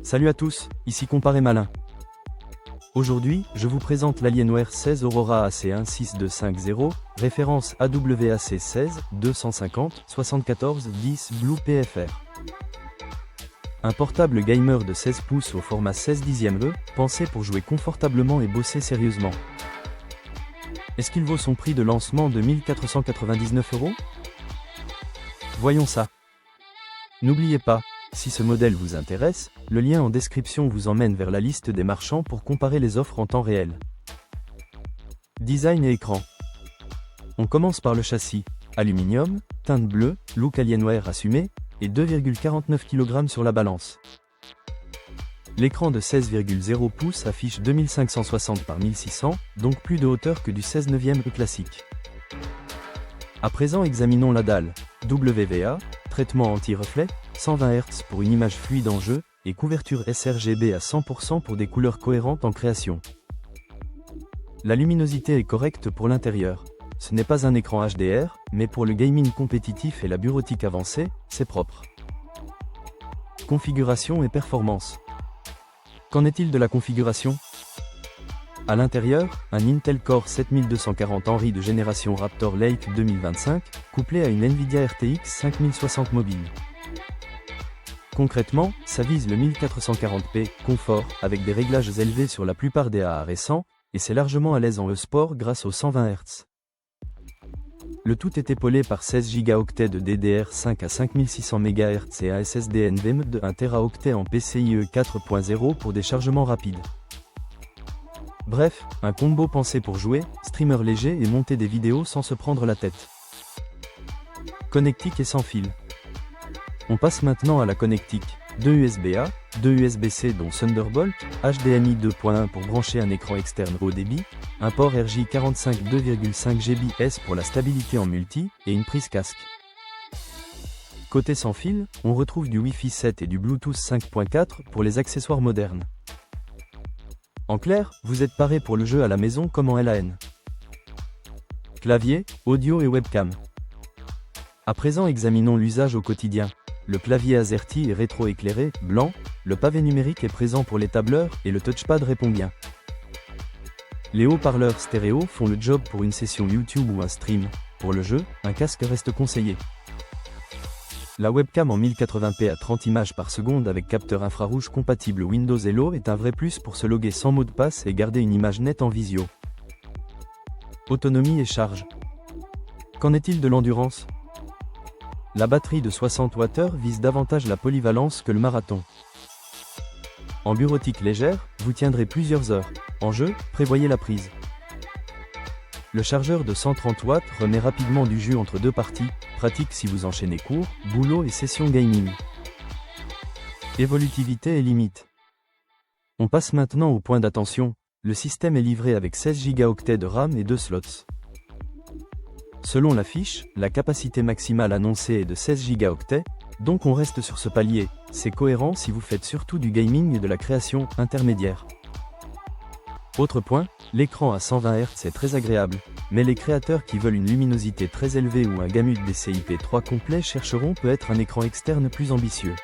Salut à tous, ici Comparé Malin. Aujourd'hui, je vous présente l'Alienware 16 Aurora AC1 6250, référence AWAC 16 250 74 10 Blue PFR. Un portable gamer de 16 pouces au format 16 dixième E, pensé pour jouer confortablement et bosser sérieusement. Est-ce qu'il vaut son prix de lancement de 1499 €? Voyons ça. N'oubliez pas, si ce modèle vous intéresse, le lien en description vous emmène vers la liste des marchands pour comparer les offres en temps réel. Design et écran. On commence par le châssis, aluminium, teinte bleue, look Alienware assumé, et 2,49 kg sur la balance. L'écran de 16,0 pouces affiche 2560 par 1600, donc plus de hauteur que du 16 neuvième classique. À présent examinons la dalle. WVA, traitement anti-reflet, 120 Hz pour une image fluide en jeu, et couverture sRGB à 100% pour des couleurs cohérentes en création. La luminosité est correcte pour l'intérieur. Ce n'est pas un écran HDR, mais pour le gaming compétitif et la bureautique avancée, c'est propre. Configuration et performance. Qu'en est-il de la configuration? À l'intérieur, un Intel Core 7240 Henry de génération Raptor Lake 2025, couplé à une Nvidia RTX 5060 mobile. Concrètement, ça vise le 1440p, confort, avec des réglages élevés sur la plupart des AA récents, et c'est largement à l'aise en e-sport grâce aux 120 Hz. Le tout est épaulé par 16 Go de DDR5 à 5600 MHz et un SSD NVMe de 1 Teraoctet en PCIe 4.0 pour des chargements rapides. Bref, un combo pensé pour jouer, streamer léger et monter des vidéos sans se prendre la tête. Connectique et sans fil. On passe maintenant à la connectique. 2 USB-A, 2 USB-C dont Thunderbolt, HDMI 2.1 pour brancher un écran externe haut débit, un port RJ45 2,5 Gbps pour la stabilité en multi, et une prise casque. Côté sans fil, on retrouve du Wi-Fi 7 et du Bluetooth 5.4 pour les accessoires modernes. En clair, vous êtes paré pour le jeu à la maison comme en LAN. Clavier, audio et webcam. À présent examinons l'usage au quotidien. Le clavier AZERTY est rétro-éclairé, blanc, le pavé numérique est présent pour les tableurs et le touchpad répond bien. Les haut-parleurs stéréo font le job pour une session YouTube ou un stream. Pour le jeu, un casque reste conseillé. La webcam en 1080p à 30 images par seconde avec capteur infrarouge compatible Windows Hello est un vrai plus pour se loguer sans mot de passe et garder une image nette en visio. Autonomie et charge. Qu'en est-il de l'endurance? La batterie de 60 Wh vise davantage la polyvalence que le marathon. En bureautique légère, vous tiendrez plusieurs heures. En jeu, prévoyez la prise. Le chargeur de 130 watts remet rapidement du jus entre deux parties, pratique si vous enchaînez cours, boulot et session gaming. Évolutivité et limite. On passe maintenant au point d'attention, le système est livré avec 16 Go de RAM et 2 slots. Selon la fiche, la capacité maximale annoncée est de 16 Go, donc on reste sur ce palier, c'est cohérent si vous faites surtout du gaming et de la création intermédiaire. Autre point, l'écran à 120 Hz est très agréable, mais les créateurs qui veulent une luminosité très élevée ou un gamut DCI-P3 complet chercheront peut-être un écran externe plus ambitieux.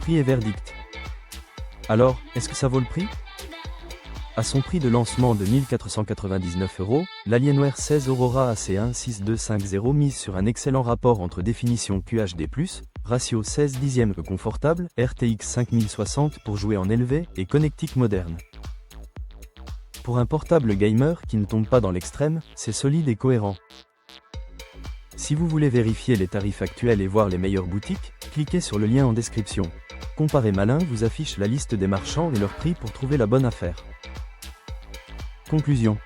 Prix et verdict. Alors, est-ce que ça vaut le prix? À son prix de lancement de 1499 €, l'Alienware 16 Aurora AC1 6250 mise sur un excellent rapport entre définition QHD+, ratio 16 dixième confortable, RTX 5060 pour jouer en élevé et connectique moderne. Pour un portable gamer qui ne tombe pas dans l'extrême, c'est solide et cohérent. Si vous voulez vérifier les tarifs actuels et voir les meilleures boutiques, cliquez sur le lien en description. Comparé Malin vous affiche la liste des marchands et leur prix pour trouver la bonne affaire. Conclusion.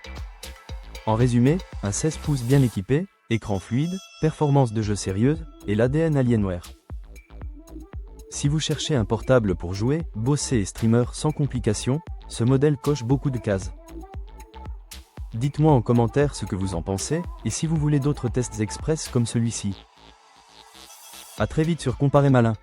En résumé, un 16 pouces bien équipé, écran fluide, performance de jeu sérieuse, et l'ADN Alienware. Si vous cherchez un portable pour jouer, bosser et streamer sans complications, ce modèle coche beaucoup de cases. Dites-moi en commentaire ce que vous en pensez, et si vous voulez d'autres tests express comme celui-ci. A très vite sur Comparé Malin.